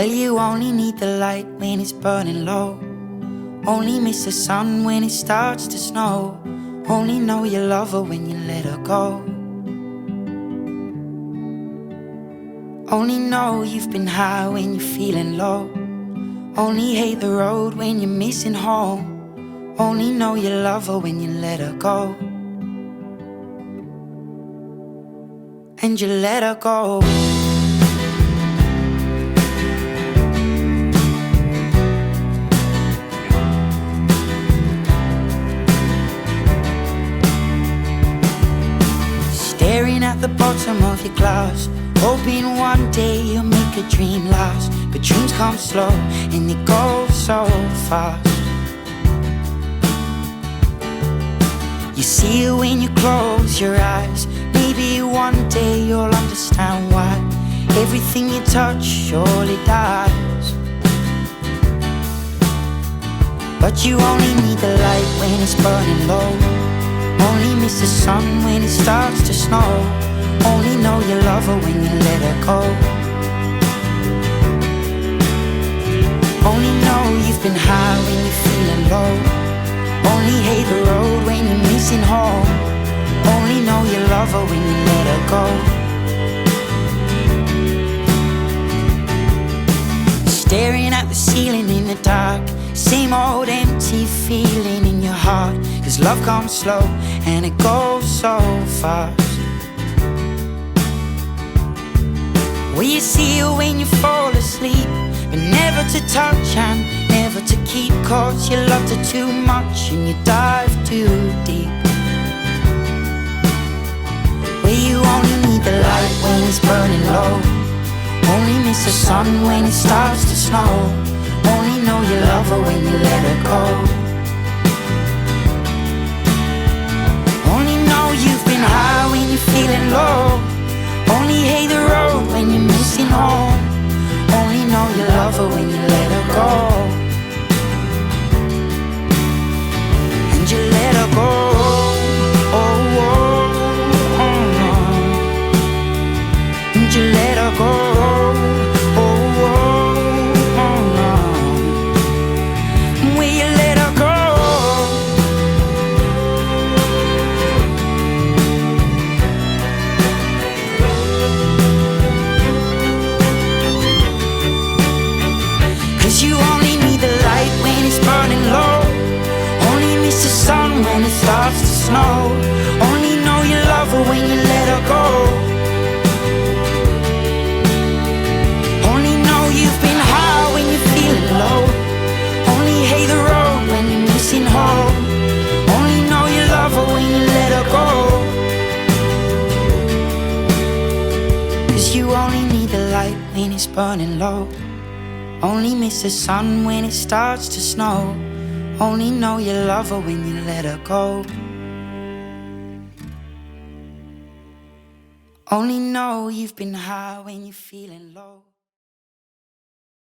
Well, you only need the light when it's burning low. Only miss the sun when it starts to snow. Only know you love her when you let her go. Only know you've been high when you're feeling low. Only hate the road when you're missing home. Only know you love her when you let her go. And you let her go. Staring at the bottom of your glass, hoping one day you'll make a dream last. But dreams come slow and they go so fast. You see it when you close your eyes. Maybe one day you'll understand why everything you touch surely dies. But you only need the light when it's burning low. Only miss the sun when it starts to snow. Only know you love her when you let her go. Only know you've been high when you're feeling low. Only hate the road when you're missing home. Only know you love her when you let her go. Staring at the ceiling in the dark, same old empty feeling in your heart. Cause love comes slow and it goes so fast. Well, you see her when you fall asleep, but never to touch and never to keep. Cause you loved her too much and you dive too deep. Well, you only need the light when it's burning low. Only miss the sun when it starts to snow. Only know you love her when you let her go. Only know you've been high when you're feeling low. Only hate the road when you're missing home. Only know you love her when you let her go. And you let her go. Oh, oh, oh, oh. And you let her go. Oh, oh, oh, oh. Will you let her go? You only need the light when it's burning low. Only miss the sun when it starts to snow. Only know you love her when you let her go. Only know you've been high when you're feeling low. Only hate the road when you're missing home. Only know you love her when you let her go. Cause you only need the light when it's burning low. Only miss the sun when it starts to snow. Only know you love her when you let her go. Only know you've been high when you're feeling low.